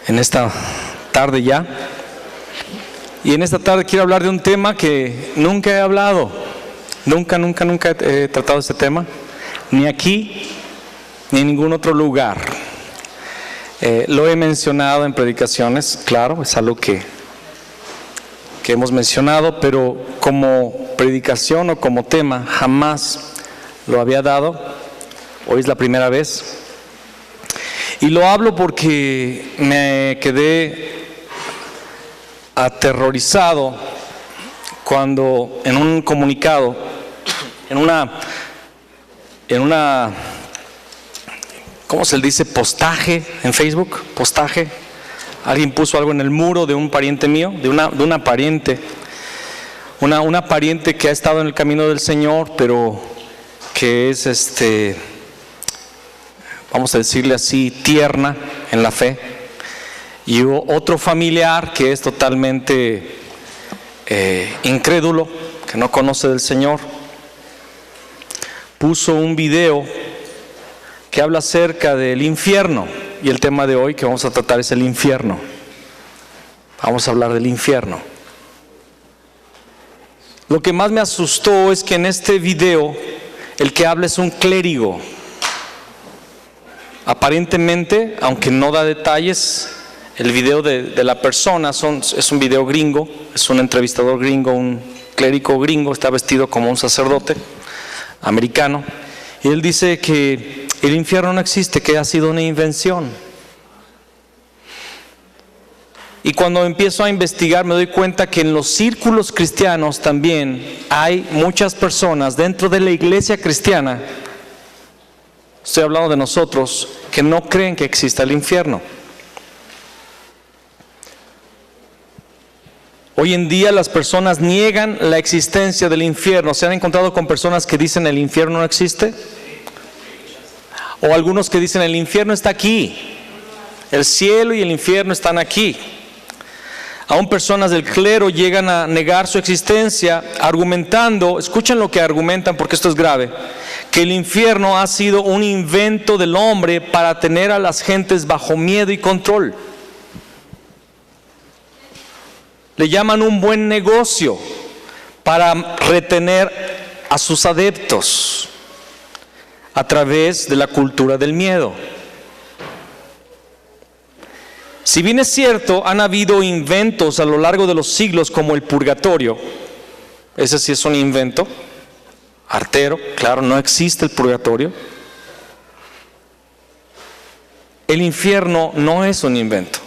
en esta tarde ya. Y en esta tarde quiero hablar de un tema que nunca he hablado. Nunca he tratado este tema, ni aquí, ni en ningún otro lugar. Lo he mencionado en predicaciones, claro, es algo que hemos mencionado, pero como predicación o como tema jamás lo había dado. Hoy es la primera vez. Y lo hablo porque me quedé aterrorizado cuando en un comunicado, en una ¿cómo se le dice? Postaje en Facebook, postaje. Alguien puso algo en el muro de un pariente mío, de una pariente, una pariente que ha estado en el camino del Señor, pero que es vamos a decirle así, tierna en la fe. Y otro familiar que es totalmente incrédulo, que no conoce del Señor, puso un video que habla acerca del infierno. Y el tema de hoy que vamos a tratar es el infierno. Vamos a hablar del infierno. Lo que más me asustó es que en este video el que habla es un clérigo. Aparentemente, aunque no da detalles, el video de la persona es un video gringo, es un entrevistador gringo, un clérigo gringo, está vestido como un sacerdote americano. Y él dice que el infierno no existe, que ha sido una invención. Y cuando empiezo a investigar me doy cuenta que en los círculos cristianos también hay muchas personas dentro de la iglesia cristiana, estoy hablando de nosotros, que no creen que exista el infierno. Hoy en día las personas niegan la existencia del infierno. ¿Se han encontrado con personas que dicen el infierno no existe? O algunos que dicen el infierno está aquí. El cielo y el infierno están aquí. Aún personas del clero llegan a negar su existencia argumentando, escuchen lo que argumentan porque esto es grave, que el infierno ha sido un invento del hombre para tener a las gentes bajo miedo y control. Le llaman un buen negocio para retener a sus adeptos a través de la cultura del miedo. Si bien es cierto, han habido inventos a lo largo de los siglos como el purgatorio. Ese sí es un invento artero, claro, no existe el purgatorio. El infierno no es un invento.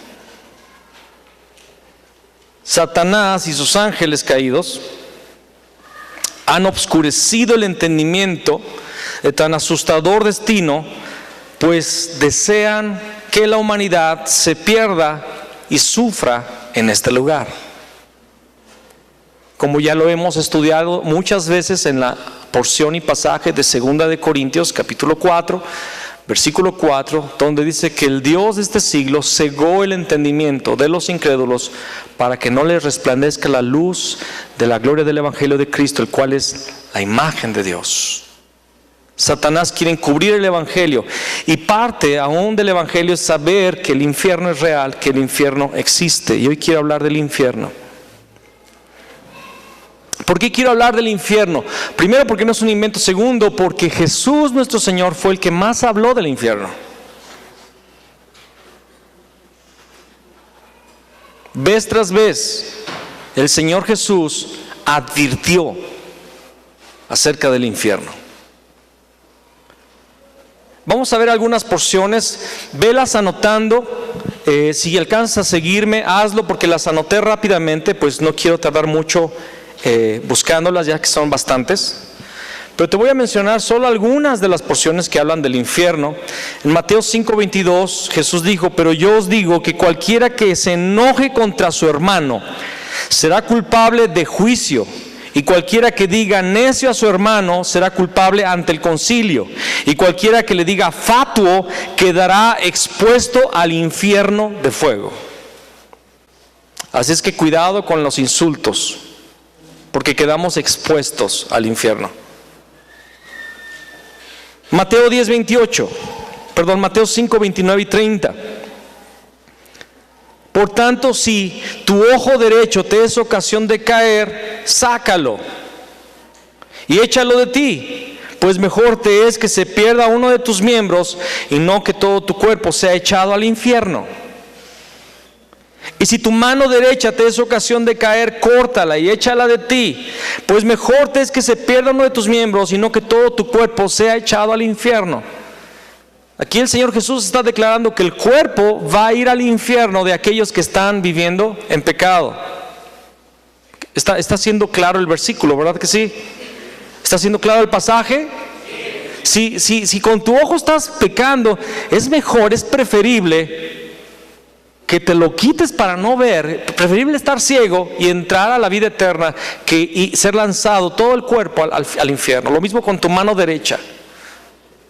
Satanás y sus ángeles caídos han obscurecido el entendimiento de tan asustador destino, pues desean que la humanidad se pierda y sufra en este lugar. Como ya lo hemos estudiado muchas veces en la porción y pasaje de 2 de Corintios, capítulo 4, versículo 4, donde dice que el Dios de este siglo cegó el entendimiento de los incrédulos para que no les resplandezca la luz de la gloria del Evangelio de Cristo, el cual es la imagen de Dios. Satanás quiere encubrir el Evangelio, y parte aún del Evangelio es saber que el infierno es real, que el infierno existe. Y hoy quiero hablar del infierno. ¿Por qué quiero hablar del infierno? Primero, porque no es un invento. Segundo, porque Jesús nuestro Señor fue el que más habló del infierno. Vez tras vez, el Señor Jesús advirtió acerca del infierno. Vamos a ver algunas porciones, velas anotando. Si alcanzas a seguirme, hazlo, porque las anoté rápidamente, pues no quiero tardar mucho buscándolas, ya que son bastantes. Pero te voy a mencionar solo algunas de las porciones que hablan del infierno. En Mateo 5:22 Jesús dijo: pero yo os digo que cualquiera que se enoje contra su hermano será culpable de juicio, y cualquiera que diga necio a su hermano será culpable ante el concilio, y cualquiera que le diga fatuo quedará expuesto al infierno de fuego. Así es que cuidado con los insultos, porque quedamos expuestos al infierno. Mateo 5:29 y 30. Por tanto, si tu ojo derecho te es ocasión de caer, sácalo y échalo de ti, pues mejor te es que se pierda uno de tus miembros y no que todo tu cuerpo sea echado al infierno. Y si tu mano derecha te es ocasión de caer, córtala y échala de ti, pues mejor te es que se pierda uno de tus miembros y no que todo tu cuerpo sea echado al infierno. Aquí el Señor Jesús está declarando que el cuerpo va a ir al infierno de aquellos que están viviendo en pecado. Está siendo claro el versículo, ¿verdad que sí? ¿Está siendo claro el pasaje? Si con tu ojo estás pecando, es mejor, es preferible que te lo quites para no ver, preferible estar ciego y entrar a la vida eterna y ser lanzado todo el cuerpo al infierno. Lo mismo con tu mano derecha.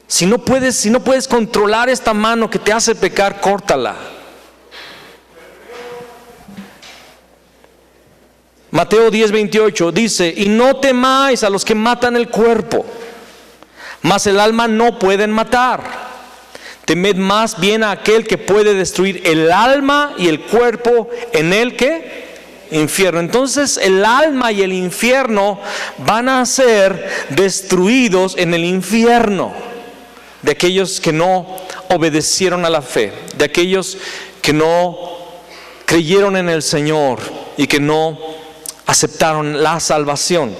Si no puedes controlar esta mano que te hace pecar, córtala. Mateo 10:28 dice: y no temáis a los que matan el cuerpo, mas el alma no pueden matar. Temed más bien a aquel que puede destruir el alma y el cuerpo en el infierno. Entonces el alma y el infierno van a ser destruidos en el infierno de aquellos que no obedecieron a la fe, de aquellos que no creyeron en el Señor y que no aceptaron la salvación.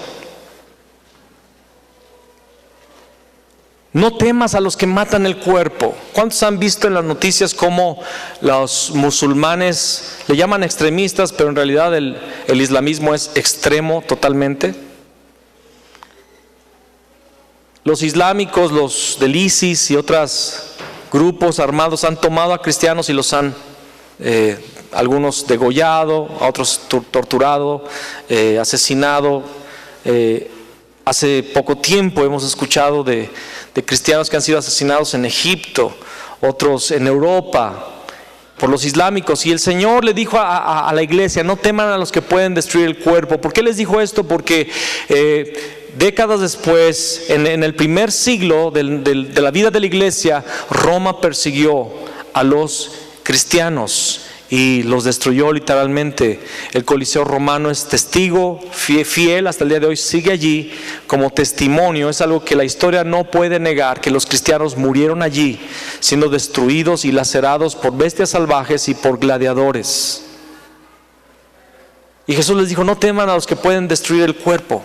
No temas a los que matan el cuerpo. ¿Cuántos han visto en las noticias cómo los musulmanes le llaman extremistas, pero en realidad el islamismo es extremo totalmente? Los islámicos, los del ISIS y otros grupos armados han tomado a cristianos y los han algunos degollado, a otros torturado, asesinado. Hace poco tiempo hemos escuchado de cristianos que han sido asesinados en Egipto, otros en Europa por los islámicos. Y el Señor le dijo a la iglesia: no teman a los que pueden destruir el cuerpo. ¿Por qué les dijo esto? Porque décadas después, en el primer siglo de la vida de la iglesia, Roma persiguió a los cristianos y los destruyó literalmente. El Coliseo romano es testigo fiel hasta el día de hoy, sigue allí como testimonio. Es algo que la historia no puede negar, que los cristianos murieron allí siendo destruidos y lacerados por bestias salvajes y por gladiadores. Y Jesús les dijo: no teman a los que pueden destruir el cuerpo,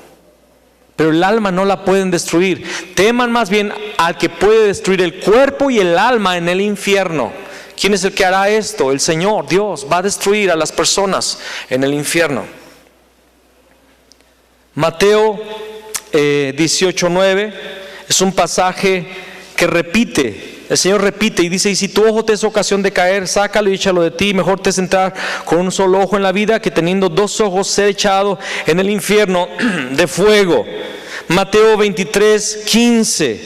pero el alma no la pueden destruir. Teman más bien al que puede destruir el cuerpo y el alma en el infierno. ¿Quién es el que hará esto? El Señor, Dios, va a destruir a las personas en el infierno. Mateo 18:9 es un pasaje que repite. El Señor repite y dice: y si tu ojo te es ocasión de caer, sácalo y échalo de ti. Mejor te es entrar con un solo ojo en la vida que teniendo dos ojos ser echado en el infierno de fuego. Mateo 23:15.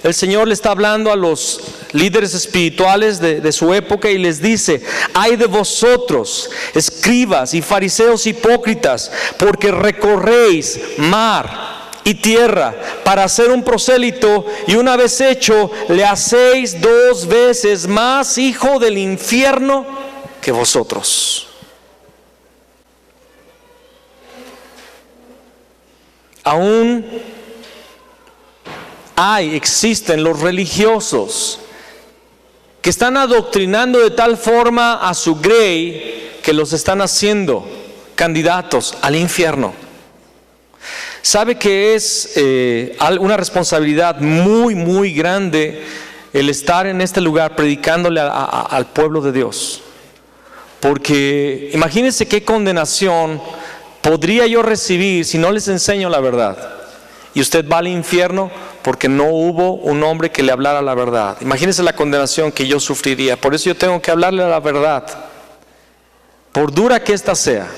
El Señor le está hablando a los líderes espirituales de su época y les dice: ay de vosotros, escribas y fariseos hipócritas, porque recorréis mar y tierra para hacer un prosélito, y una vez hecho le hacéis dos veces más hijo del infierno que vosotros. Aún existen los religiosos que están adoctrinando de tal forma a su grey que los están haciendo candidatos al infierno. ¿Sabe que es una responsabilidad muy, muy grande el estar en este lugar predicándole al pueblo de Dios? Porque imagínense qué condenación podría yo recibir si no les enseño la verdad. Y usted va al infierno porque no hubo un hombre que le hablara la verdad. Imagínese la condenación que yo sufriría. Por eso yo tengo que hablarle la verdad, por dura que ésta sea.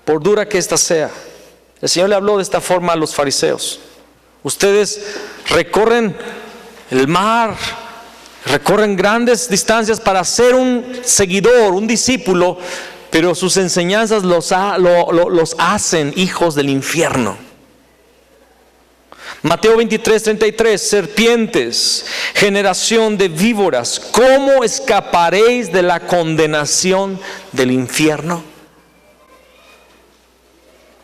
Por dura que ésta sea. El Señor le habló de esta forma a los fariseos: ustedes recorren el mar, recorren grandes distancias para ser un seguidor, un discípulo, pero sus enseñanzas los hacen hijos del infierno. Mateo 23:33, serpientes, generación de víboras, ¿cómo escaparéis de la condenación del infierno?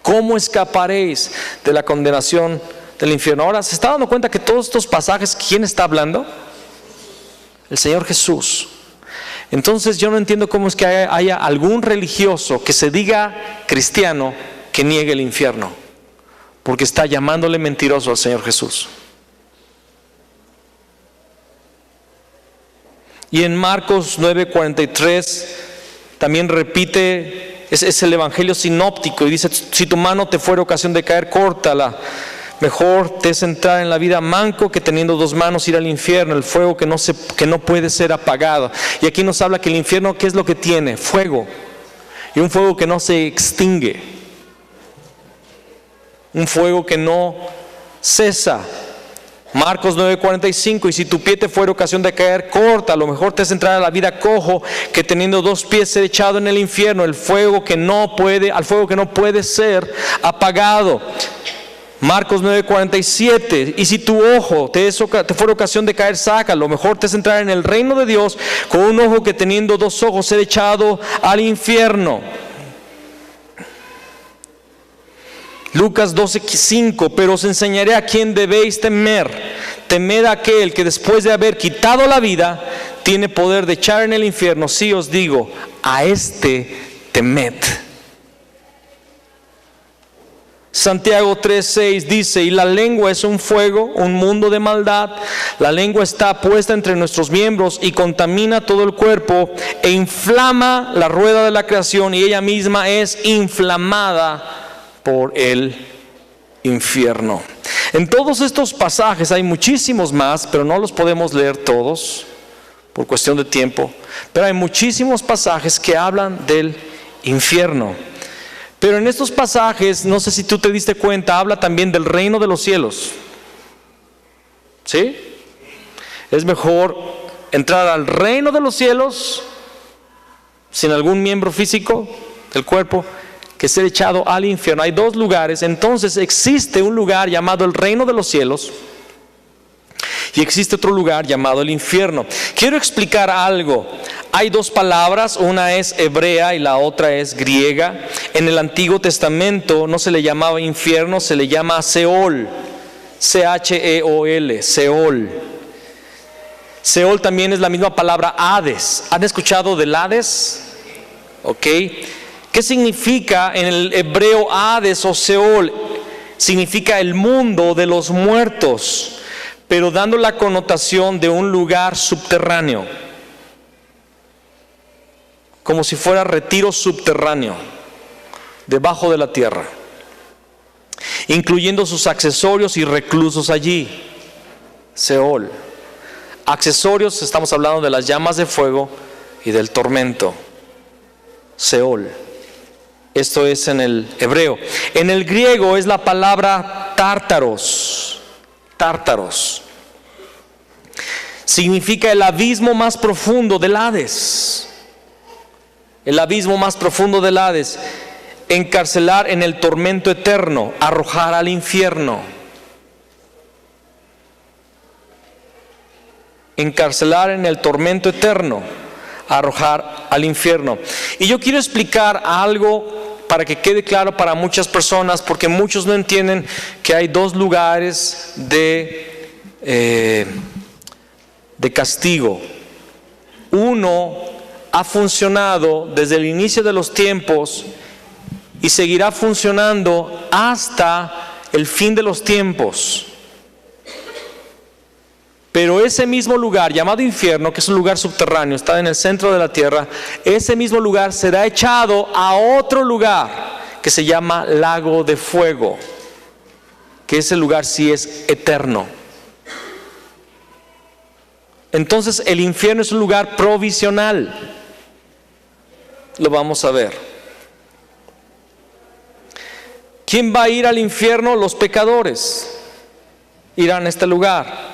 ¿Cómo escaparéis de la condenación del infierno? Ahora, ¿se está dando cuenta que todos estos pasajes, quién está hablando? El Señor Jesús. Entonces yo no entiendo cómo es que haya algún religioso que se diga cristiano que niegue el infierno, porque está llamándole mentiroso al Señor Jesús. Y en Marcos 9:43 también repite, es el evangelio sinóptico, y dice: si tu mano te fuera ocasión de caer, córtala. Mejor te es entrar en la vida manco que teniendo dos manos ir al infierno, el fuego que no puede ser apagado. Y aquí nos habla que el infierno, ¿qué es lo que tiene? Fuego. Y un fuego que no se extingue. Un fuego que no cesa. Marcos 9:45, y si tu pie te fuera ocasión de caer, corta. A lo mejor te es entrar a la vida cojo que teniendo dos pies ser echado en el infierno, al fuego que no puede ser apagado. Marcos 9:47, y si tu ojo te fuera ocasión de caer, saca. Lo mejor te es entrar en el reino de Dios con un ojo que teniendo dos ojos ser echado al infierno. Lucas 12:5, pero os enseñaré a quién debéis temer. Temed a aquel que después de haber quitado la vida tiene poder de echar en el infierno. Sí os digo, a este temed. Santiago 3:6 dice: y la lengua es un fuego, un mundo de maldad. La lengua está puesta entre nuestros miembros y contamina todo el cuerpo e inflama la rueda de la creación, y ella misma es inflamada por el infierno. En todos estos pasajes hay muchísimos más, pero no los podemos leer todos por cuestión de tiempo. Pero hay muchísimos pasajes que hablan del infierno. Pero en estos pasajes, no sé si tú te diste cuenta, habla también del reino de los cielos. ¿Sí? Es mejor entrar al reino de los cielos sin algún miembro físico del cuerpo que ser echado al infierno. Hay dos lugares. Entonces existe un lugar llamado el reino de los cielos y existe otro lugar llamado el infierno. Quiero explicar algo. Hay dos palabras, una es hebrea y la otra es griega. En el Antiguo Testamento no se le llamaba infierno, se le llama Seol. C-H-E-O-L, Seol. Seol también es la misma palabra Hades. ¿Han escuchado del Hades? Ok. ¿Qué significa en el hebreo Hades o Seol? Significa el mundo de los muertos, pero dando la connotación de un lugar subterráneo, como si fuera retiro subterráneo, debajo de la tierra, incluyendo sus accesorios y reclusos allí. Seol. Accesorios, estamos hablando de las llamas de fuego y del tormento. Seol. Esto es en el hebreo. En el griego es la palabra tártaros. Tártaros. Significa el abismo más profundo del Hades. El abismo más profundo del Hades. Encarcelar en el tormento eterno. Arrojar al infierno. Encarcelar en el tormento eterno. Arrojar al infierno. Y yo quiero explicar algo para que quede claro para muchas personas, porque muchos no entienden que hay dos lugares de castigo. Uno ha funcionado desde el inicio de los tiempos y seguirá funcionando hasta el fin de los tiempos. Pero ese mismo lugar llamado infierno, que es un lugar subterráneo, está en el centro de la tierra, ese mismo lugar será echado a otro lugar que se llama lago de fuego, que ese lugar sí es eterno. Entonces el infierno es un lugar provisional. Lo vamos a ver. ¿Quién va a ir al infierno? Los pecadores irán a este lugar.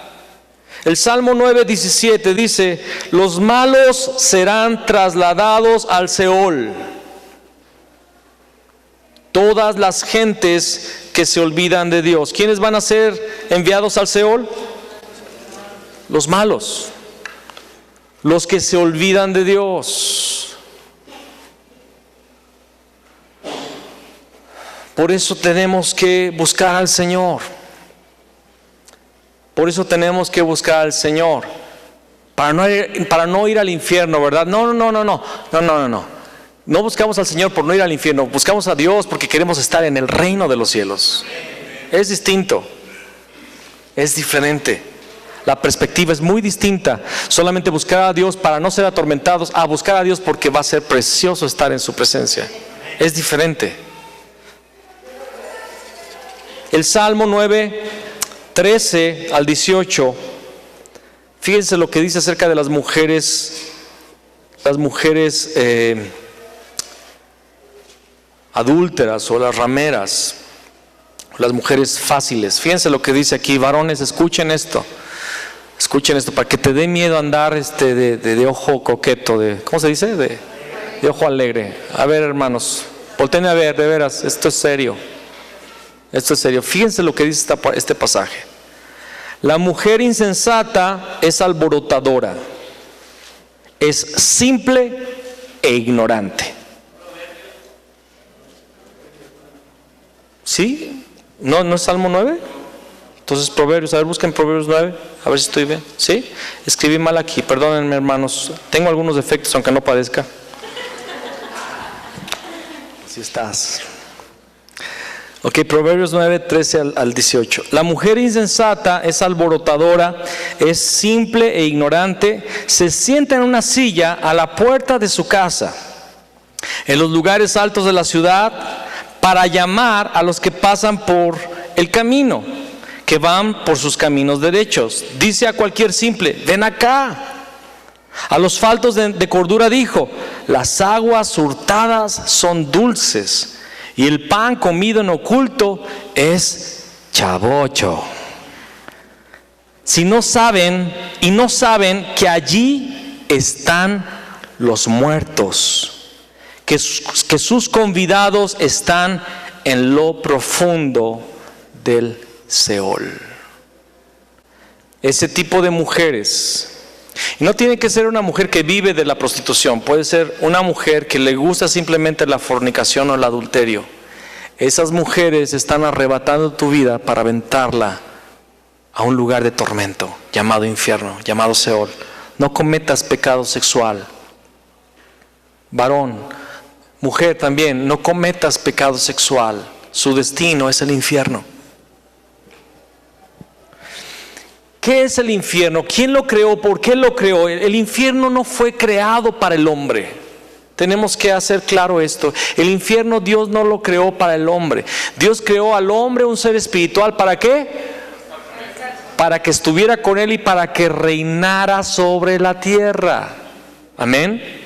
El Salmo 9:17 dice: los malos serán trasladados al Seol. todas las gentes que se olvidan de Dios. ¿Quiénes van a ser enviados al Seol? Los malos, los que se olvidan de Dios. Por eso tenemos que buscar al Señor. Por eso tenemos que buscar al Señor. Para no ir al infierno, ¿verdad? No. No buscamos al Señor por no ir al infierno. Buscamos a Dios porque queremos estar en el reino de los cielos. Es distinto. Es diferente. La perspectiva es muy distinta. Solamente buscar a Dios para no ser atormentados, a buscar a Dios porque va a ser precioso estar en su presencia. Es diferente. El Salmo 9, 13 al 18. Fíjense lo que dice acerca de las mujeres adúlteras o las rameras, las mujeres fáciles. Fíjense lo que dice aquí, varones, escuchen esto para que te dé miedo andar de ojo coqueto, ¿cómo se dice? De ojo alegre. A ver, hermanos, volteen a ver, de veras, esto es serio. Fíjense lo que dice este pasaje. La mujer insensata es alborotadora, es simple e ignorante. ¿Sí? ¿No es Salmo 9? Entonces Proverbios, a ver, busquen Proverbios 9, a ver si estoy bien. ¿Sí? Escribí mal aquí, perdónenme, hermanos, tengo algunos defectos aunque no padezca. Así estás. Ok, Proverbios 9, 13 al 18. La mujer insensata es alborotadora, es simple e ignorante, se sienta en una silla a la puerta de su casa, en los lugares altos de la ciudad, para llamar a los que pasan por el camino, que van por sus caminos derechos. Dice a cualquier simple, ven acá. A los faltos de cordura dijo, las aguas hurtadas son dulces, y el pan comido en oculto es chabocho. Si no saben que allí están los muertos, que sus convidados están en lo profundo del Seol. Ese tipo de mujeres, y no tiene que ser una mujer que vive de la prostitución, puede ser una mujer que le gusta simplemente la fornicación o el adulterio. Esas mujeres están arrebatando tu vida para aventarla a un lugar de tormento llamado infierno, llamado Seol. No cometas pecado sexual. Varón, mujer también, no cometas pecado sexual. Su destino es el infierno. ¿Qué es el infierno? ¿Quién lo creó? ¿Por qué lo creó? El infierno no fue creado para el hombre. Tenemos que hacer claro esto. El infierno Dios no lo creó para el hombre. Dios creó al hombre un ser espiritual. ¿Para qué? Para que estuviera con él y para que reinara sobre la tierra. Amén.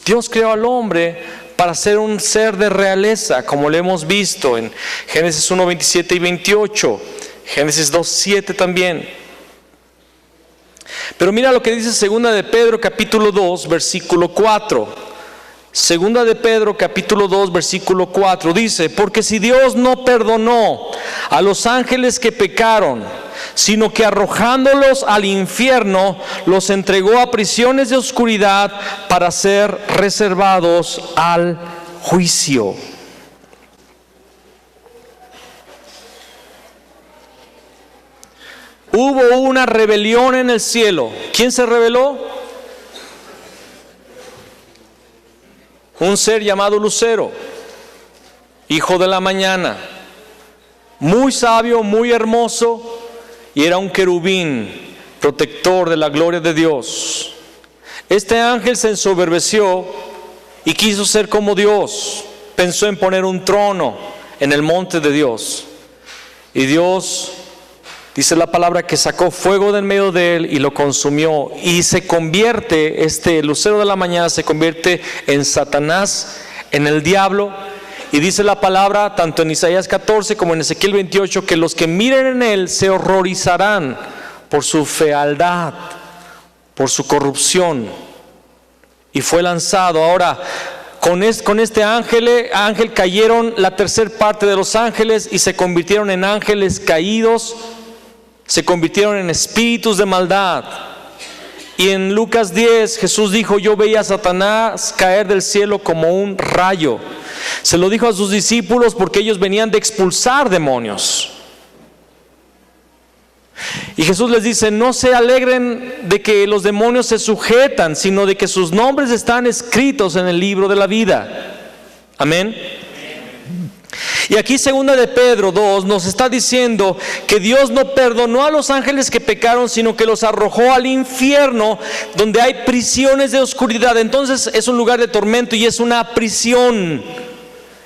Dios creó al hombre para ser un ser de realeza, como lo hemos visto en Génesis 1, 27 y 28. Génesis 2, 7 también. Pero mira lo que dice Segunda de Pedro capítulo 2 versículo 4. Segunda de Pedro capítulo 2 versículo 4 dice: porque si Dios no perdonó a los ángeles que pecaron, sino que arrojándolos al infierno los entregó a prisiones de oscuridad para ser reservados al juicio. Hubo una rebelión en el cielo. ¿Quién se rebeló? Un ser llamado Lucero, hijo de la mañana, muy sabio, muy hermoso, y era un querubín, protector de la gloria de Dios. Este ángel se ensoberbeció y quiso ser como Dios. Pensó en poner un trono en el monte de Dios. Y Dios, dice la palabra, que sacó fuego del medio de él y lo consumió. Y se convierte, este lucero de la mañana se convierte en Satanás, en el diablo. Y dice la palabra, tanto en Isaías 14 como en Ezequiel 28, que los que miren en él se horrorizarán por su fealdad, por su corrupción. Y fue lanzado. Ahora, Con este ángel cayeron la tercera parte de los ángeles y se convirtieron en ángeles caídos, se convirtieron en espíritus de maldad. Y en Lucas 10 Jesús dijo: yo veía a Satanás caer del cielo como un rayo. Se lo dijo a sus discípulos porque ellos venían de expulsar demonios. Y Jesús les dice: no se alegren de que los demonios se sujetan, sino de que sus nombres están escritos en el libro de la vida. Amén. Y aquí segunda de Pedro 2 nos está diciendo que Dios no perdonó a los ángeles que pecaron, sino que los arrojó al infierno, donde hay prisiones de oscuridad. Entonces es un lugar de tormento y es una prisión,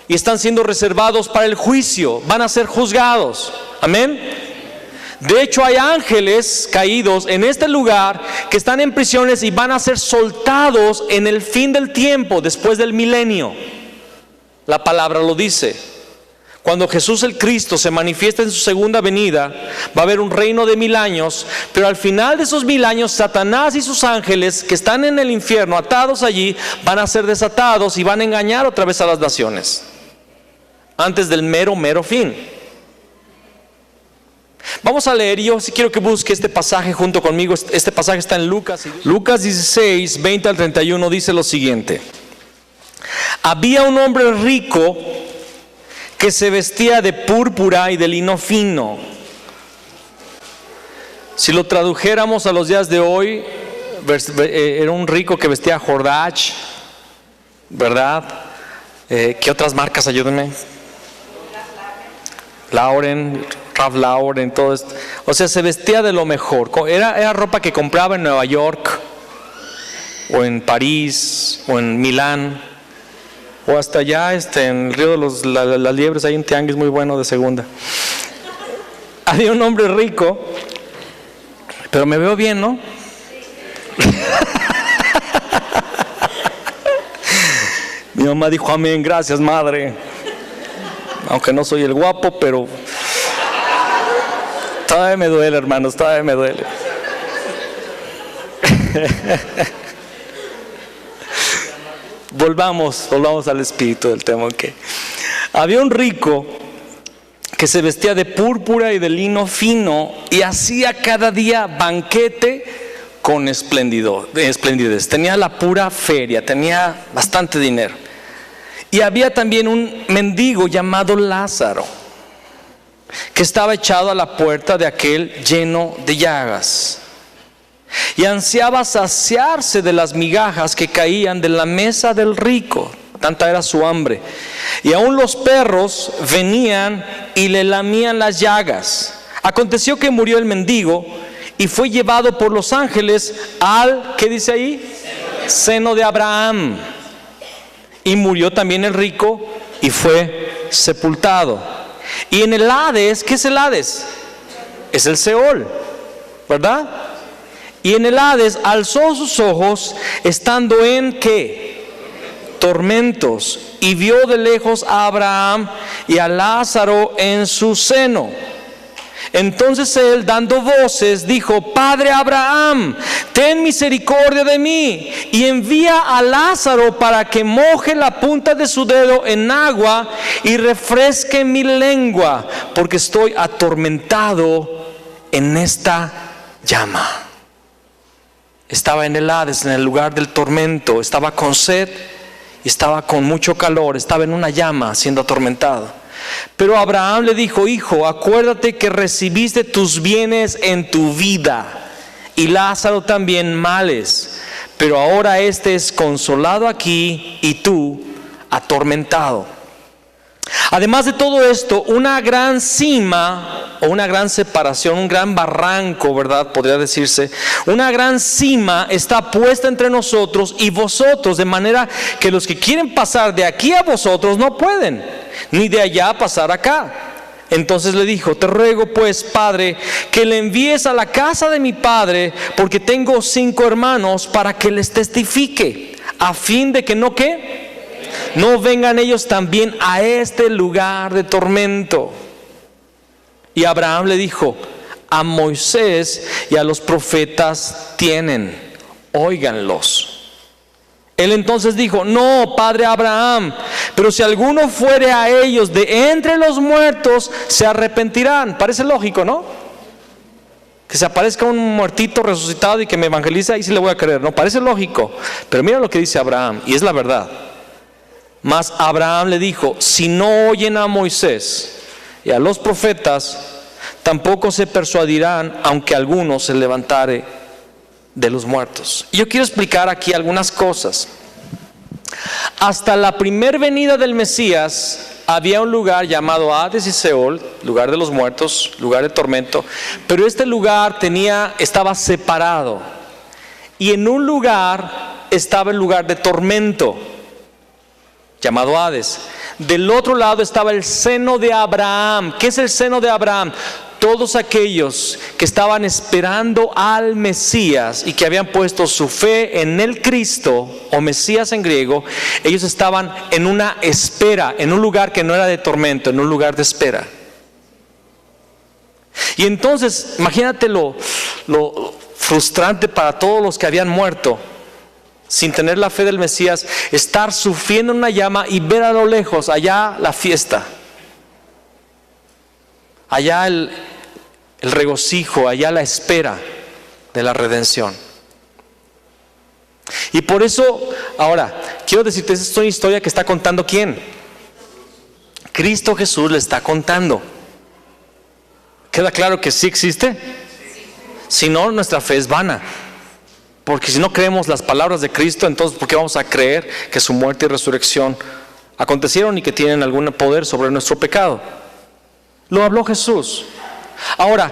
y están siendo reservados para el juicio, van a ser juzgados. Amén. De hecho hay ángeles caídos en este lugar que están en prisiones y van a ser soltados en el fin del tiempo, después del milenio. La palabra lo dice. Cuando Jesús el Cristo se manifiesta en su segunda venida, va a haber un reino de 1000 años, pero al final de esos 1000 años, Satanás y sus ángeles que están en el infierno, atados allí, van a ser desatados y van a engañar otra vez a las naciones, antes del mero fin. Vamos a leer, y yo sí quiero que busque este pasaje junto conmigo. Este pasaje está en Lucas 16, 20 al 31, dice lo siguiente: había un hombre rico que se vestía de púrpura y de lino fino. Si lo tradujéramos a los días de hoy, era un rico que vestía Jordach, ¿verdad? ¿Qué otras marcas? Ayúdenme. Lauren, Ralph Lauren, todo esto. O sea, se vestía de lo mejor. Era ropa que compraba en Nueva York, o en París, o en Milán, o hasta allá en el río de las Liebres. Hay un tianguis muy bueno de segunda. Había un hombre rico, pero me veo bien, ¿no? Mi mamá dijo: amén, gracias madre. Aunque no soy el guapo, pero todavía me duele, hermanos, todavía me duele. Volvamos al espíritu del tema. Okay. Había un rico que se vestía de púrpura y de lino fino y hacía cada día banquete con esplendidez. Tenía la pura feria, tenía bastante dinero. Y había también un mendigo llamado Lázaro, que estaba echado a la puerta de aquel lleno de llagas, y ansiaba saciarse de las migajas que caían de la mesa del rico, tanta era su hambre. Y aún los perros venían y le lamían las llagas. Aconteció que murió el mendigo y fue llevado por los ángeles al, ¿qué dice ahí? Seno de Abraham. Y murió también el rico y fue sepultado. Y en el Hades, ¿qué es el Hades? Es el Seol, ¿verdad? Y en el Hades alzó sus ojos, estando en ¿qué? Tormentos, y vio de lejos a Abraham y a Lázaro en su seno. Entonces él, dando voces, dijo: Padre Abraham, ten misericordia de mí, y envía a Lázaro para que moje la punta de su dedo en agua y refresque mi lengua, porque estoy atormentado en esta llama. Estaba en el Hades, en el lugar del tormento, estaba con sed y estaba con mucho calor, estaba en una llama siendo atormentado. Pero Abraham le dijo: hijo, acuérdate que recibiste tus bienes en tu vida, y Lázaro también males, pero ahora este es consolado aquí y tú atormentado. Además de todo esto, una gran cima o una gran separación, un gran barranco, ¿verdad? Podría decirse, una gran cima está puesta entre nosotros y vosotros, de manera que los que quieren pasar de aquí a vosotros no pueden, ni de allá pasar acá. Entonces le dijo: te ruego pues, padre, que le envíes a la casa de mi padre, porque tengo 5 hermanos, para que les testifique, a fin de que no vengan ellos también a este lugar de tormento. Y Abraham le dijo: a Moisés y a los profetas tienen, óiganlos. Él entonces dijo: no, padre Abraham, pero si alguno fuere a ellos de entre los muertos, se arrepentirán. Parece lógico, ¿no? Que se aparezca un muertito resucitado y que me evangelice, ahí sí le voy a creer, ¿no? Parece lógico, pero mira lo que dice Abraham, y es la verdad. Mas Abraham le dijo: si no oyen a Moisés y a los profetas, tampoco se persuadirán, aunque alguno se levantare de los muertos. Y yo quiero explicar aquí algunas cosas. Hasta la primer venida del Mesías había un lugar llamado Hades y Seol, lugar de los muertos, lugar de tormento, pero este lugar estaba separado, y en un lugar estaba el lugar de tormento, llamado Hades. Del otro lado estaba el seno de Abraham. ¿Qué es el seno de Abraham? Todos aquellos que estaban esperando al Mesías y que habían puesto su fe en el Cristo, o Mesías en griego, ellos estaban en una espera, en un lugar que no era de tormento, en un lugar de espera. Y entonces, imagínate lo frustrante para todos los que habían muerto sin tener la fe del Mesías, estar sufriendo en una llama y ver a lo lejos, allá la fiesta, allá el regocijo, allá la espera de la redención. Y por eso, ahora, quiero decirte, esta es una historia que está contando ¿quién? Cristo Jesús le está contando. ¿Queda claro que sí existe? Si no, nuestra fe es vana. Porque si no creemos las palabras de Cristo, entonces ¿por qué vamos a creer que su muerte y resurrección acontecieron y que tienen algún poder sobre nuestro pecado? Lo habló Jesús. Ahora,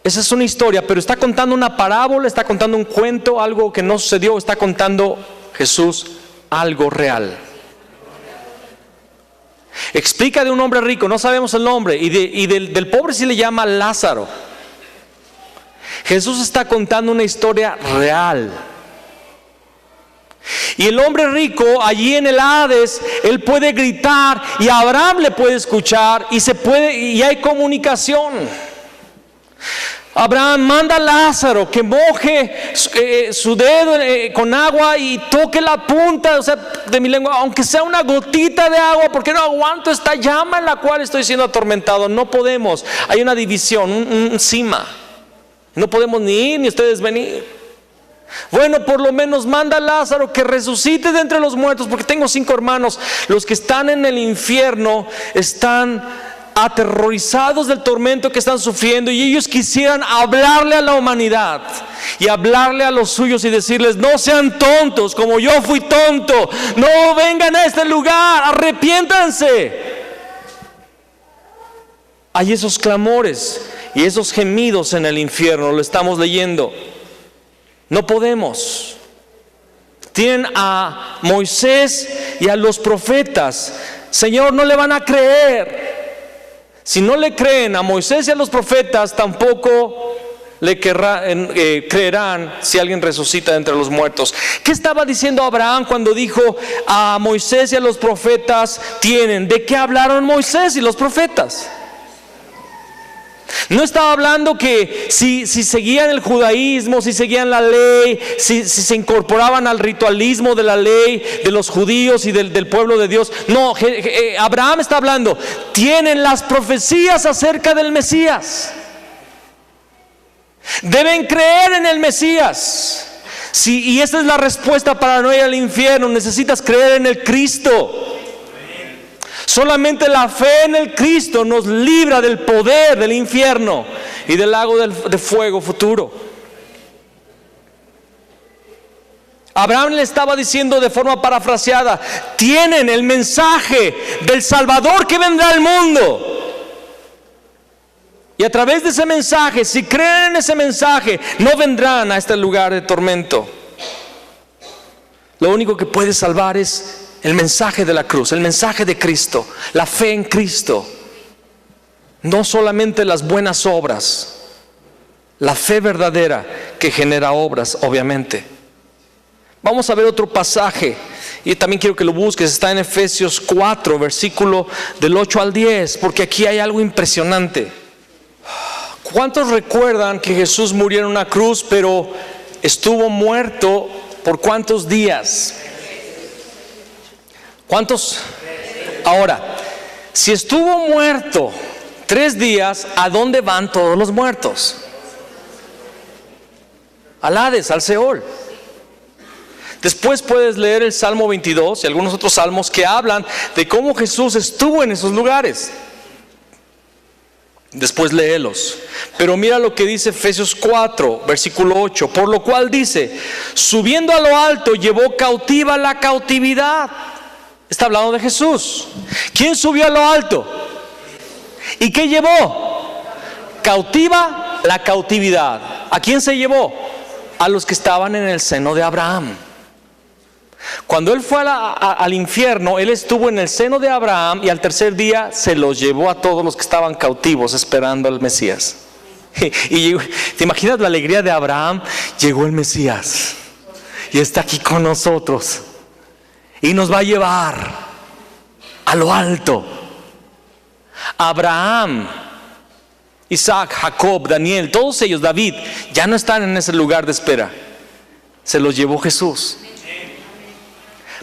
esa es una historia, pero está contando una parábola, está contando un cuento, algo que no sucedió, está contando Jesús algo real. Explica de un hombre rico, no sabemos el nombre, y del pobre sí le llama Lázaro. Jesús está contando una historia real. Y el hombre rico allí en el Hades, él puede gritar y Abraham le puede escuchar y hay comunicación. Abraham manda a Lázaro que moje su dedo con agua y toque la punta, de mi lengua, aunque sea una gotita de agua, porque no aguanto esta llama en la cual estoy siendo atormentado. No podemos, hay una división, un cima. No podemos ni ir ni ustedes venir. Bueno, por lo menos manda a Lázaro que resucite de entre los muertos, porque tengo 5 hermanos. Los que están en el infierno están aterrorizados del tormento que están sufriendo, y ellos quisieran hablarle a la humanidad y hablarle a los suyos y decirles: no sean tontos como yo fui tonto, no vengan a este lugar, arrepiéntanse. Hay esos clamores y esos gemidos en el infierno, lo estamos leyendo. No podemos. Tienen a Moisés y a los profetas. Señor, no le van a creer. Si no le creen a Moisés y a los profetas, tampoco le creerán si alguien resucita de entre los muertos. ¿Qué estaba diciendo Abraham cuando dijo a Moisés y a los profetas tienen? ¿De qué hablaron Moisés y los profetas? No estaba hablando que si seguían el judaísmo, si seguían la ley, si se incorporaban al ritualismo de la ley de los judíos y del pueblo de Dios. No, Abraham está hablando, tienen las profecías acerca del Mesías. Deben creer en el Mesías. Y esa es la respuesta para no ir al infierno. Necesitas creer en el Cristo. Solamente la fe en el Cristo nos libra del poder del infierno y del lago de fuego futuro. Abraham le estaba diciendo de forma parafraseada: tienen el mensaje del Salvador que vendrá al mundo. Y a través de ese mensaje, si creen en ese mensaje, no vendrán a este lugar de tormento. Lo único que puede salvar es el mensaje de la cruz, el mensaje de Cristo, la fe en Cristo. No solamente las buenas obras, la fe verdadera que genera obras, obviamente. Vamos a ver otro pasaje, y también quiero que lo busques. Está en Efesios 4, versículo del 8 al 10, porque aquí hay algo impresionante. ¿Cuántos recuerdan que Jesús murió en una cruz, pero estuvo muerto por cuántos días? ¿Cuántos? Ahora, si estuvo muerto 3 días, ¿a dónde van todos los muertos? Al Hades, al Seol. Después puedes leer el Salmo 22 y algunos otros salmos que hablan de cómo Jesús estuvo en esos lugares. Después léelos. Pero mira lo que dice Efesios 4, versículo 8. Por lo cual dice: subiendo a lo alto, llevó cautiva la cautividad. Está hablando de Jesús. ¿Quién subió a lo alto? ¿Y qué llevó? Cautiva la cautividad. ¿A quién se llevó? A los que estaban en el seno de Abraham. Cuando él fue al infierno, él estuvo en el seno de Abraham y al tercer día se los llevó a todos los que estaban cautivos esperando al Mesías. Y ¿te imaginas la alegría de Abraham? Llegó el Mesías y está aquí con nosotros y nos va a llevar a lo alto. Abraham, Isaac, Jacob, Daniel, todos ellos, David, ya no están en ese lugar de espera. Se los llevó Jesús.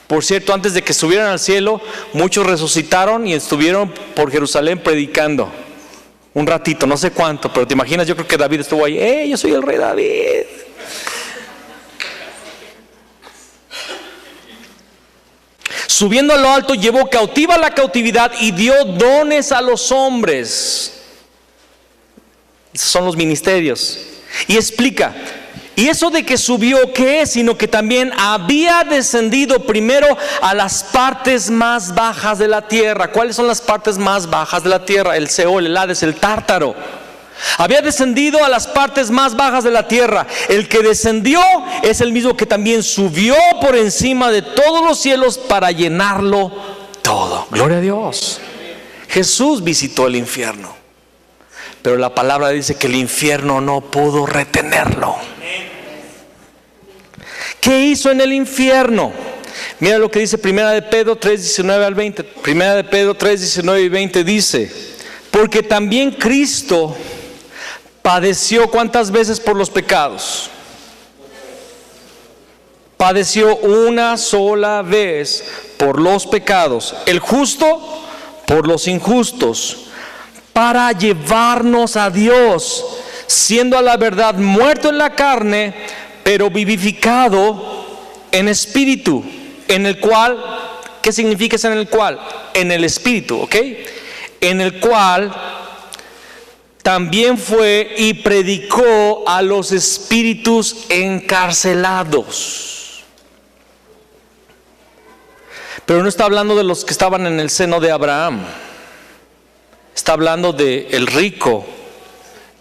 Por cierto, antes de que subieran al cielo, muchos resucitaron y estuvieron por Jerusalén predicando un ratito, no sé cuánto, pero te imaginas, yo creo que David estuvo ahí. Yo soy el rey David. Subiendo a lo alto, llevó cautiva la cautividad y dio dones a los hombres. Esos son los ministerios. Y explica: y eso de que subió, ¿qué es? Sino que también había descendido primero a las partes más bajas de la tierra. ¿Cuáles son las partes más bajas de la tierra? El Seol, el Hades, el Tártaro. Había descendido a las partes más bajas de la tierra. El que descendió es el mismo que también subió por encima de todos los cielos para llenarlo todo. Gloria a Dios. Jesús visitó el infierno, pero la palabra dice que el infierno no pudo retenerlo. ¿Qué hizo en el infierno? Mira lo que dice Primera de Pedro 3, 19 al 20. Primera de Pedro 3, 19 y 20 dice: porque también Cristo padeció, ¿cuántas veces por los pecados? Padeció una sola vez por los pecados, el justo por los injustos, para llevarnos a Dios, siendo a la verdad muerto en la carne, pero vivificado en espíritu, en el cual, ¿qué significa eso en el cual? En el espíritu, ¿ok? En el cual también fue y predicó a los espíritus encarcelados. Pero no está hablando de los que estaban en el seno de Abraham. Está hablando de el rico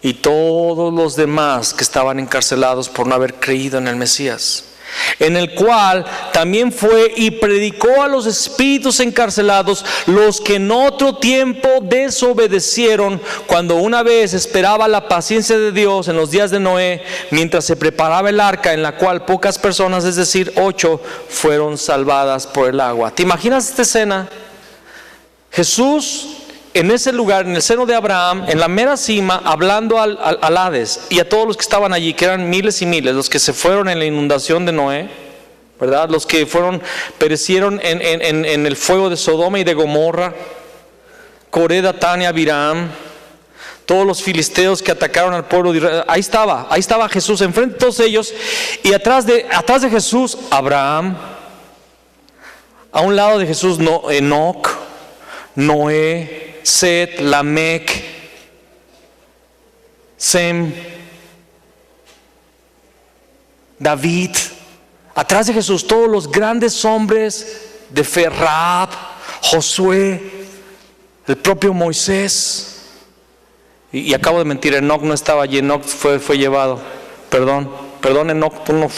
y todos los demás que estaban encarcelados por no haber creído en el Mesías. En el cual también fue y predicó a los espíritus encarcelados, los que en otro tiempo desobedecieron, cuando una vez esperaba la paciencia de Dios en los días de Noé, mientras se preparaba el arca, en la cual pocas personas, es decir 8, fueron salvadas por el agua. ¿Te imaginas esta escena? Jesús en ese lugar, en el seno de Abraham, en la mera cima, hablando al Hades y a todos los que estaban allí, que eran miles y miles, los que se fueron en la inundación de Noé, ¿verdad? Los que perecieron en el fuego de Sodoma y de Gomorra, Coré, Datán y Abiram, todos los filisteos que atacaron al pueblo de Israel. Ahí estaba Jesús enfrente de todos ellos, y atrás de Jesús, Abraham, a un lado de Jesús, Enoc, Noé, Set, Lamec, Sem, David. Atrás de Jesús todos los grandes hombres de fe, Rahab, Josué, el propio Moisés. Y acabo de mentir, Enoc no estaba allí, Enoc fue llevado. Perdón Enoc, tú no.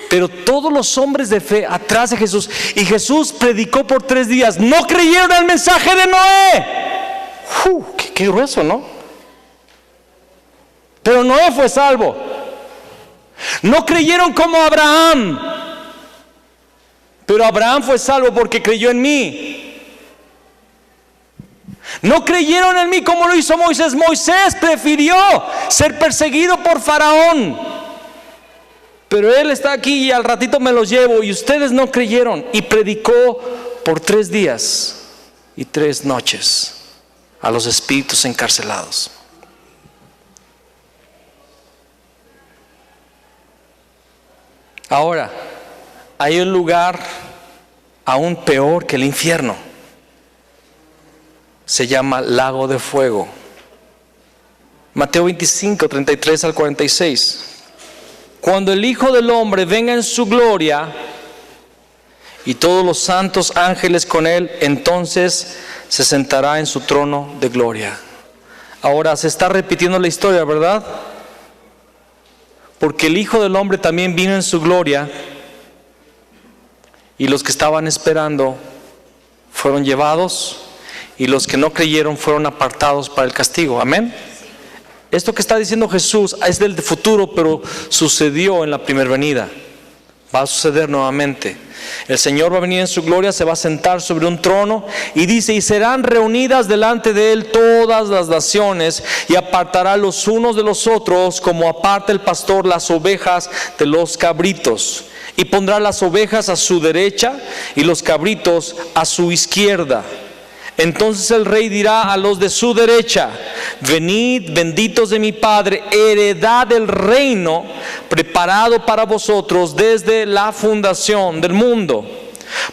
Pero todos los hombres de fe atrás de Jesús. Y Jesús predicó por 3 días. No creyeron al mensaje de Noé. Qué grueso, ¿no? Pero Noé fue salvo. No creyeron como Abraham. Pero Abraham fue salvo porque creyó en mí. No creyeron en mí como lo hizo Moisés. Moisés prefirió ser perseguido por Faraón pero Él está aquí y al ratito me los llevo, y ustedes no creyeron. Y predicó por 3 días y 3 noches a los espíritus encarcelados. Ahora, hay un lugar aún peor que el infierno. Se llama lago de fuego. Mateo 25, 33 al 46. Cuando el Hijo del Hombre venga en su gloria y todos los santos ángeles con Él, entonces se sentará en su trono de gloria. Ahora se está repitiendo la historia, ¿verdad? Porque el Hijo del Hombre también vino en su gloria y los que estaban esperando fueron llevados y los que no creyeron fueron apartados para el castigo. Amén. Esto que está diciendo Jesús es del futuro, pero sucedió en la primera venida. Va a suceder nuevamente. El Señor va a venir en su gloria, se va a sentar sobre un trono y dice: y serán reunidas delante de Él todas las naciones, y apartará los unos de los otros, como aparta el pastor las ovejas de los cabritos. Y pondrá las ovejas a su derecha y los cabritos a su izquierda. Entonces el rey dirá a los de su derecha: venid, benditos de mi Padre, heredad del reino preparado para vosotros desde la fundación del mundo.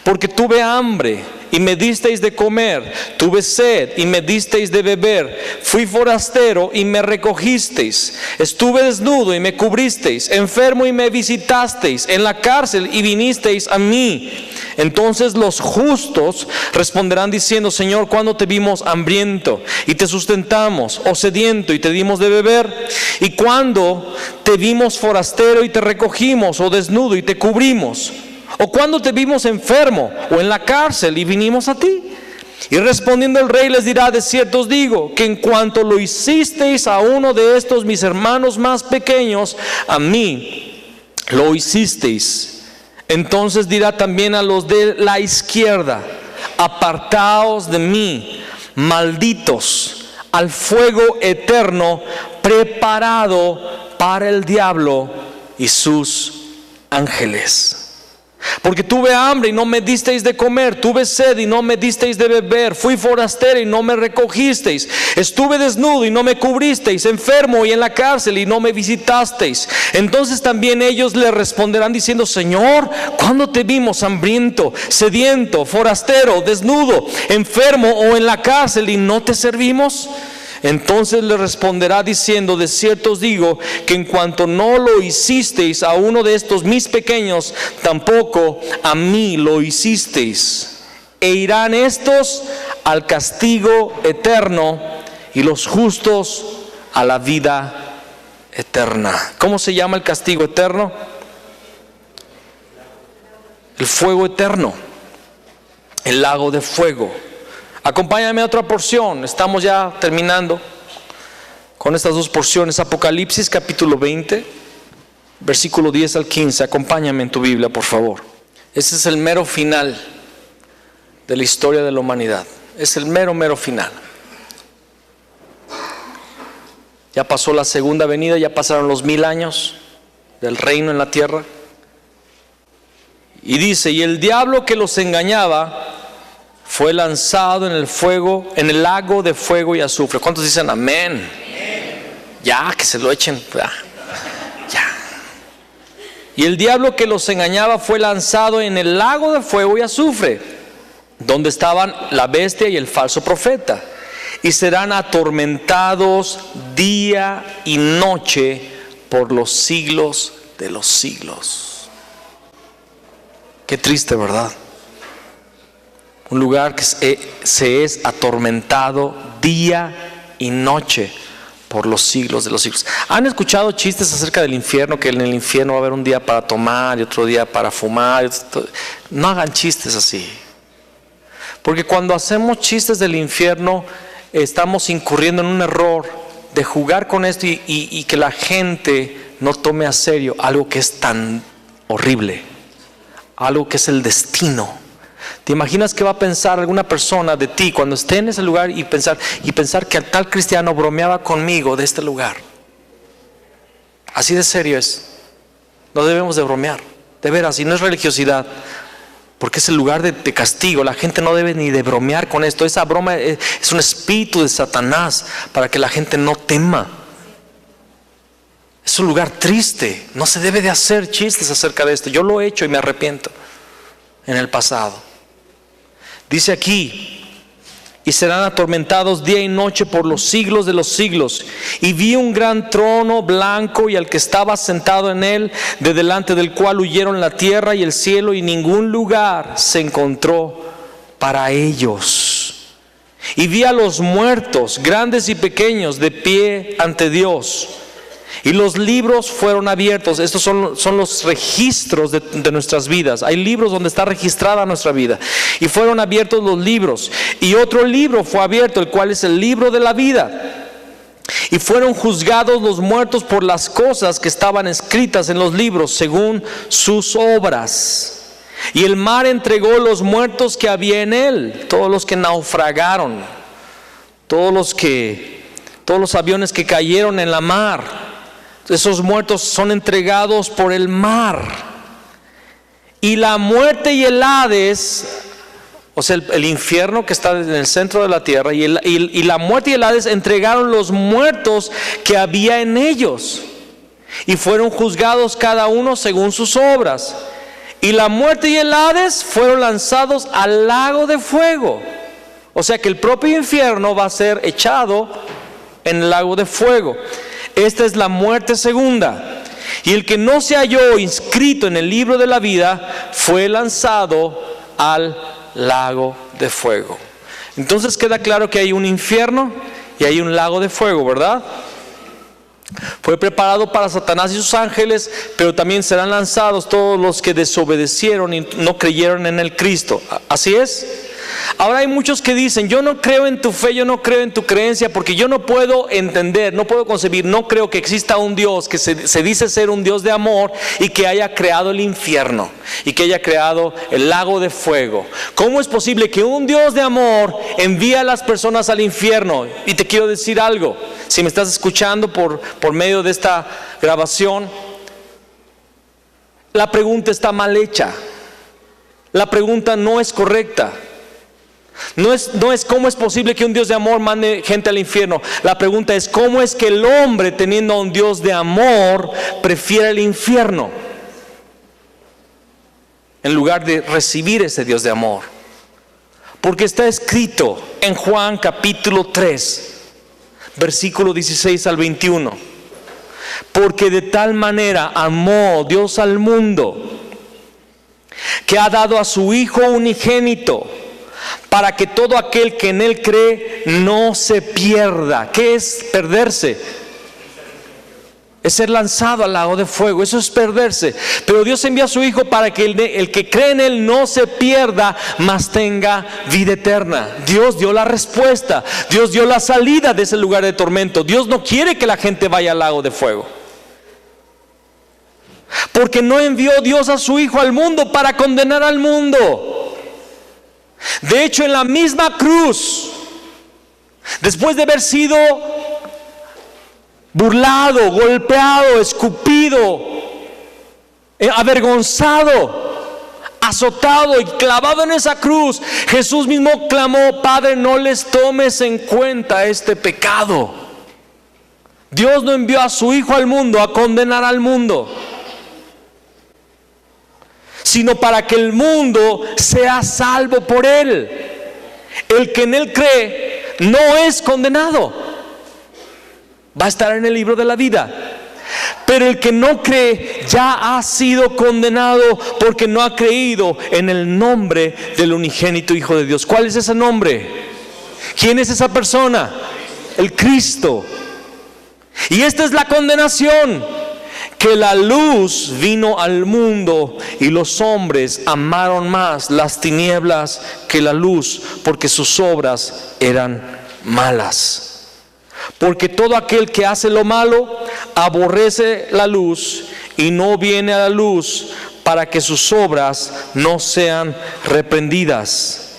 Porque tuve hambre y me disteis de comer, tuve sed y me disteis de beber, fui forastero y me recogisteis, estuve desnudo y me cubristeis, enfermo y me visitasteis, en la cárcel y vinisteis a mí. Entonces los justos responderán diciendo: Señor, ¿cuándo te vimos hambriento y te sustentamos, o sediento y te dimos de beber? ¿Y cuándo te vimos forastero y te recogimos, o desnudo y te cubrimos? ¿O cuándo te vimos enfermo o en la cárcel y vinimos a ti? Y respondiendo el rey les dirá: de cierto os digo que en cuanto lo hicisteis a uno de estos mis hermanos más pequeños, a mí lo hicisteis. Entonces dirá también a los de la izquierda: apartaos de mí, malditos, al fuego eterno preparado para el diablo y sus ángeles. Porque tuve hambre y no me disteis de comer, tuve sed y no me disteis de beber, fui forastero y no me recogisteis, estuve desnudo y no me cubristeis, enfermo y en la cárcel y no me visitasteis. Entonces también ellos le responderán diciendo: Señor, ¿cuándo te vimos hambriento, sediento, forastero, desnudo, enfermo o en la cárcel y no te servimos? Entonces le responderá diciendo: de cierto os digo que en cuanto no lo hicisteis a uno de estos mis pequeños, tampoco a mí lo hicisteis. E irán estos al castigo eterno y los justos a la vida eterna. ¿Cómo se llama el castigo eterno? El fuego eterno, el lago de fuego. Acompáñame a otra porción, estamos ya terminando con estas 2 porciones. Apocalipsis capítulo 20, versículo 10 al 15. Acompáñame en tu Biblia, por favor. Ese es el mero final de la historia de la humanidad. Es el mero final. Ya pasó la segunda venida, ya pasaron los 1000 años del reino en la tierra. Y dice: y el diablo que los engañaba fue lanzado en el fuego, en el lago de fuego y azufre. ¿Cuántos dicen amén? Ya, que se lo echen. Ya. Y el diablo que los engañaba fue lanzado en el lago de fuego y azufre, donde estaban la bestia y el falso profeta, y serán atormentados día y noche por los siglos de los siglos. Qué triste, ¿verdad? Un lugar que se es atormentado día y noche por los siglos de los siglos. ¿Han escuchado chistes acerca del infierno? Que en el infierno va a haber un día para tomar y otro día para fumar. No hagan chistes así. Porque cuando hacemos chistes del infierno, estamos incurriendo en un error de jugar con esto y que la gente no tome a serio algo que es tan horrible, algo que es el destino. ¿Te imaginas qué va a pensar alguna persona de ti cuando esté en ese lugar y pensar que el tal cristiano bromeaba conmigo de este lugar? Así de serio es. No debemos de bromear, de veras, y no es religiosidad, porque es el lugar de castigo. La gente no debe ni de bromear con esto. Esa broma es un espíritu de Satanás para que la gente no tema. Es un lugar triste, no se debe de hacer chistes acerca de esto. Yo lo he hecho y me arrepiento en el pasado. Dice aquí: y serán atormentados día y noche por los siglos de los siglos. Y vi un gran trono blanco y al que estaba sentado en él, de delante del cual huyeron la tierra y el cielo, y ningún lugar se encontró para ellos. Y vi a los muertos, grandes y pequeños, de pie ante Dios. Y los libros fueron abiertos. Estos son los registros de nuestras vidas. Hay libros donde está registrada nuestra vida. Y fueron abiertos los libros. Y otro libro fue abierto, el cual es el libro de la vida. Y fueron juzgados los muertos por las cosas que estaban escritas en los libros, según sus obras. Y el mar entregó los muertos que había en él, todos los que naufragaron, todos los aviones que cayeron en la mar. Esos muertos son entregados por el mar. Y la muerte y el Hades, o sea, el infierno que está en el centro de la tierra, y la muerte y el Hades entregaron los muertos que había en ellos. Y fueron juzgados cada uno según sus obras. Y la muerte y el Hades fueron lanzados al lago de fuego. O sea que el propio infierno va a ser echado en el lago de fuego. Esta es la muerte segunda. Y el que no se halló inscrito en el libro de la vida fue lanzado al lago de fuego. Entonces queda claro que hay un infierno y hay un lago de fuego, ¿verdad? Fue preparado para Satanás y sus ángeles, pero también serán lanzados todos los que desobedecieron y no creyeron en el Cristo. ¿Así es? Ahora hay muchos que dicen: yo no creo en tu fe, yo no creo en tu creencia, porque yo no puedo entender, no puedo concebir, no creo que exista un Dios que se dice ser un Dios de amor y que haya creado el infierno y que haya creado el lago de fuego. ¿Cómo es posible que un Dios de amor envíe a las personas al infierno? Y te quiero decir algo, si me estás escuchando por medio de esta grabación, la pregunta está mal hecha. La pregunta no es correcta. No es cómo es posible que un Dios de amor mande gente al infierno. La pregunta es: ¿cómo es que el hombre, teniendo a un Dios de amor, prefiere el infierno en lugar de recibir ese Dios de amor? Porque está escrito en Juan capítulo 3, versículo 16 al 21: porque de tal manera amó Dios al mundo, que ha dado a su Hijo unigénito, para que todo aquel que en Él cree no se pierda. ¿Qué es perderse? Es ser lanzado al lago de fuego. Eso es perderse. Pero Dios envía a su Hijo para que el que cree en Él no se pierda, mas tenga vida eterna. Dios dio la respuesta. Dios dio la salida de ese lugar de tormento. Dios no quiere que la gente vaya al lago de fuego, porque no envió Dios a su Hijo al mundo para condenar al mundo. De hecho, en la misma cruz, después de haber sido burlado, golpeado, escupido, avergonzado, azotado y clavado en esa cruz, Jesús mismo clamó: Padre, no les tomes en cuenta este pecado. Dios no envió a su Hijo al mundo a condenar al mundo, sino para que el mundo sea salvo por Él. El que en Él cree no es condenado, va a estar en el libro de la vida. Pero el que no cree ya ha sido condenado, porque no ha creído en el nombre del unigénito Hijo de Dios. ¿Cuál es ese nombre? ¿Quién es esa persona? El Cristo. Y esta es la condenación: que la luz vino al mundo y los hombres amaron más las tinieblas que la luz, porque sus obras eran malas. Porque todo aquel que hace lo malo aborrece la luz y no viene a la luz, para que sus obras no sean reprendidas.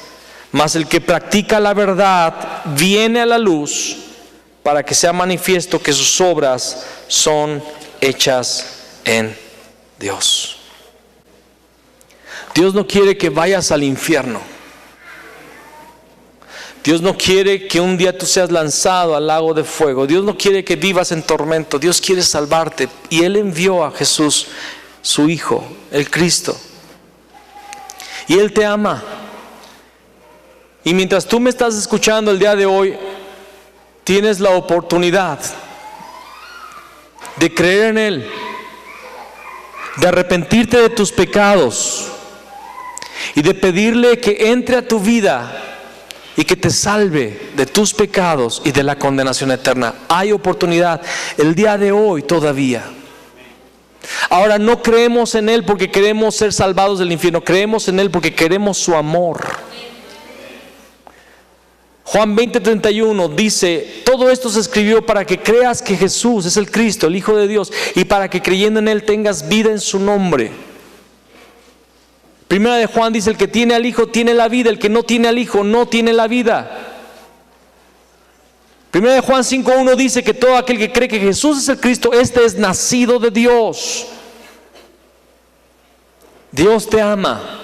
Mas el que practica la verdad viene a la luz, para que sea manifiesto que sus obras son hechas en Dios. Dios no quiere que vayas al infierno. Dios no quiere que un día tú seas lanzado al lago de fuego. Dios no quiere que vivas en tormento. Dios quiere salvarte. Y Él envió a Jesús, su Hijo, el Cristo. Y Él te ama. Y mientras tú me estás escuchando el día de hoy, tienes la oportunidad de creer en Él, de arrepentirte de tus pecados y de pedirle que entre a tu vida y que te salve de tus pecados y de la condenación eterna. Hay oportunidad el día de hoy todavía. Ahora, no creemos en Él porque queremos ser salvados del infierno, creemos en Él porque queremos su amor. Juan 20:31 dice: todo esto se escribió para que creas que Jesús es el Cristo, el Hijo de Dios, y para que creyendo en Él tengas vida en su nombre. Primera de Juan dice: el que tiene al Hijo tiene la vida, el que no tiene al Hijo no tiene la vida. Primera de Juan 5:1 dice que todo aquel que cree que Jesús es el Cristo, este es nacido de Dios. Dios te ama.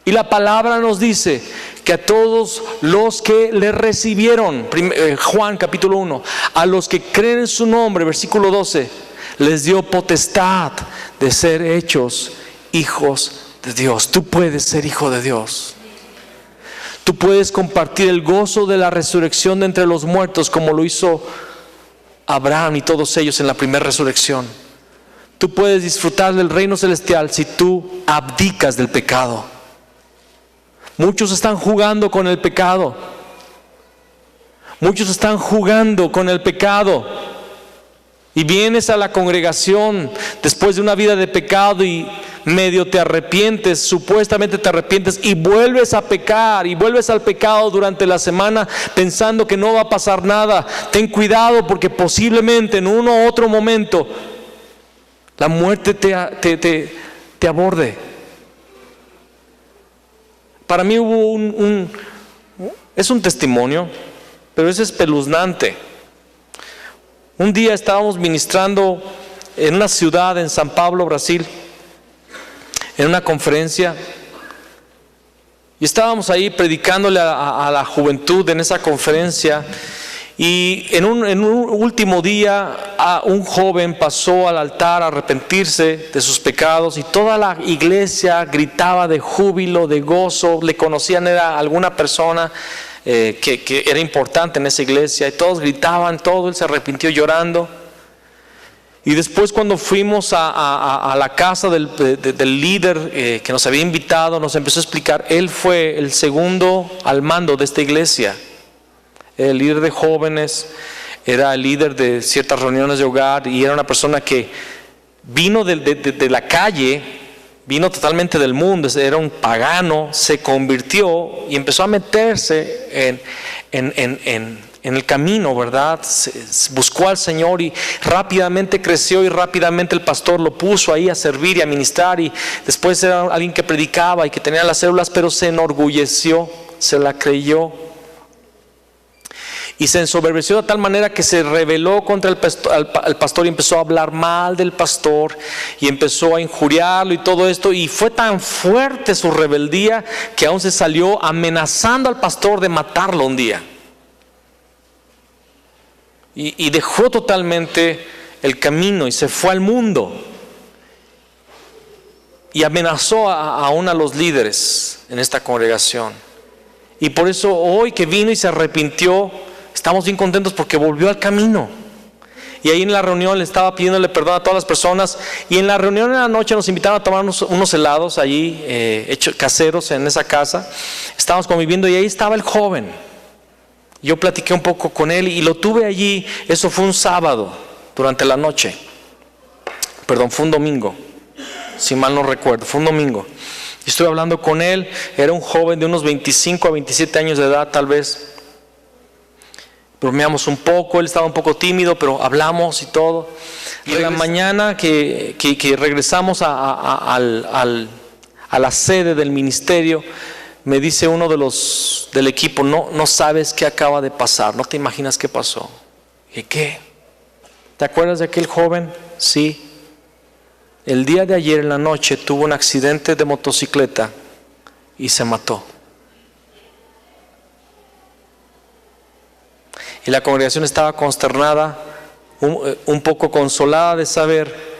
Y la palabra nos dice que a todos los que le recibieron, Juan capítulo 1, a los que creen en su nombre, versículo 12, les dio potestad de ser hechos hijos de Dios. Tú puedes ser hijo de Dios. Tú puedes compartir el gozo de la resurrección de entre los muertos, como lo hizo Abraham y todos ellos en la primera resurrección. Tú puedes disfrutar del reino celestial si tú abdicas del pecado. Muchos están jugando con el pecado. Muchos están jugando con el pecado. Y vienes a la congregación después de una vida de pecado y medio te arrepientes, supuestamente te arrepientes, y vuelves a pecar y vuelves al pecado durante la semana pensando que no va a pasar nada. Ten cuidado, porque posiblemente en uno u otro momento la muerte te aborde. Para mí hubo es un testimonio, pero es espeluznante. Un día estábamos ministrando en una ciudad en San Pablo, Brasil, en una conferencia, y estábamos ahí predicándole a la juventud en esa conferencia. Y en un último día, un joven pasó al altar a arrepentirse de sus pecados, y toda la iglesia gritaba de júbilo, de gozo. Le conocían, era alguna persona que era importante en esa iglesia, y todos gritaban, todo. Él se arrepintió llorando. Y después, cuando fuimos a la casa del líder que nos había invitado, nos empezó a explicar. Él fue el segundo al mando de esta iglesia, el líder de jóvenes, era el líder de ciertas reuniones de hogar, y era una persona que vino de la calle, vino totalmente del mundo, era un pagano, se convirtió y empezó a meterse en el camino, ¿verdad? Buscó al Señor y rápidamente creció, y rápidamente el pastor lo puso ahí a servir y a ministrar, y después era alguien que predicaba y que tenía las células, pero se enorgulleció, se la creyó y se ensoberbeció de tal manera que se rebeló contra el pastor y empezó a hablar mal del pastor y empezó a injuriarlo y todo esto. Y fue tan fuerte su rebeldía que aún se salió amenazando al pastor de matarlo un día. Y dejó totalmente el camino y se fue al mundo. Y amenazó aún a los líderes en esta congregación. Y por eso hoy que vino y se arrepintió, estamos bien contentos porque volvió al camino. Y ahí en la reunión le estaba pidiéndole perdón a todas las personas. Y en la reunión en la noche nos invitaron a tomar unos helados allí, hechos caseros en esa casa. Estábamos conviviendo y ahí estaba el joven. Yo platiqué un poco con él y lo tuve allí. Eso fue un sábado durante la noche. Perdón, fue un domingo, si mal no recuerdo, fue un domingo. Y estuve hablando con él. Era un joven de unos 25 a 27 años de edad tal vez. Bromeamos un poco, él estaba un poco tímido, pero hablamos y todo. Y en la mañana que regresamos a la sede del ministerio, me dice uno de los del equipo: no sabes qué acaba de pasar, no te imaginas qué pasó. ¿Y qué? ¿Te acuerdas de aquel joven? Sí. el día de ayer en la noche tuvo un accidente de motocicleta y se mató. Y la congregación estaba consternada, un poco consolada de saber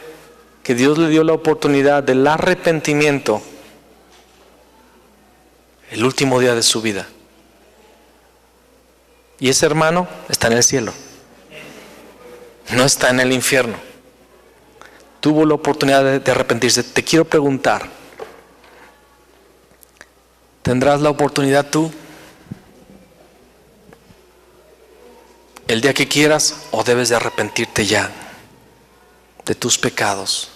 que Dios le dio la oportunidad del arrepentimiento el último día de su vida. Y ese hermano está en el cielo, no está en el infierno. Tuvo la oportunidad de arrepentirse. Te quiero preguntar, ¿tendrás la oportunidad tú? El día que quieras, o debes de arrepentirte ya de tus pecados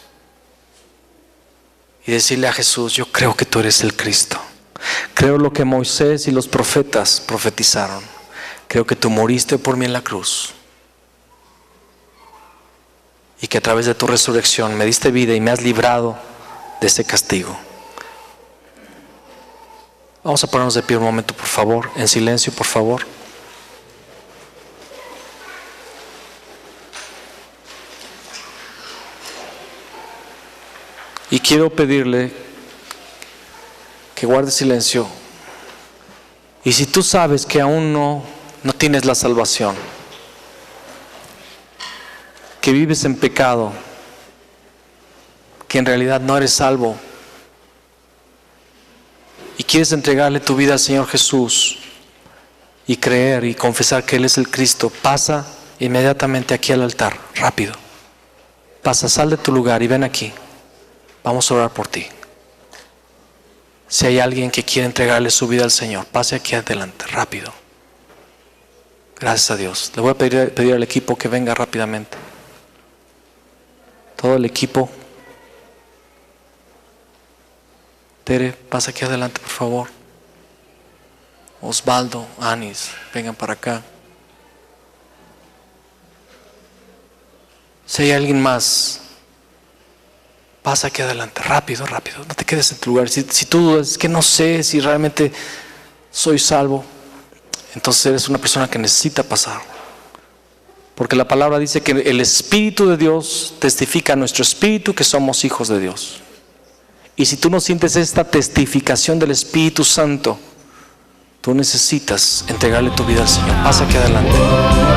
y decirle a Jesús: yo creo que tú eres el Cristo, creo lo que Moisés y los profetas profetizaron, creo que tú moriste por mí en la cruz y que a través de tu resurrección me diste vida y me has librado de ese castigo. Vamos a ponernos de pie un momento, por favor, en silencio, por favor. Y quiero pedirle que guarde silencio. Y si tú sabes que aún no tienes la salvación, que vives en pecado, que en realidad no eres salvo, y quieres entregarle tu vida al Señor Jesús y creer y confesar que Él es el Cristo, pasa inmediatamente aquí al altar, rápido. Pasa, sal de tu lugar y ven aquí. Vamos a orar por ti. Si hay alguien que quiere entregarle su vida al Señor, pase aquí adelante, rápido. Gracias a Dios. Le voy a pedir al equipo que venga rápidamente. Todo el equipo. Tere, pasa aquí adelante, por favor. Osvaldo, Anis, vengan para acá. Si hay alguien más, pasa aquí adelante, rápido, rápido. No te quedes en tu lugar. Si tú dudas, es que no sé si realmente soy salvo, entonces eres una persona que necesita pasar. Porque la palabra dice que el Espíritu de Dios testifica a nuestro espíritu que somos hijos de Dios. Y si tú no sientes esta testificación del Espíritu Santo, tú necesitas entregarle tu vida al Señor. Pasa aquí adelante.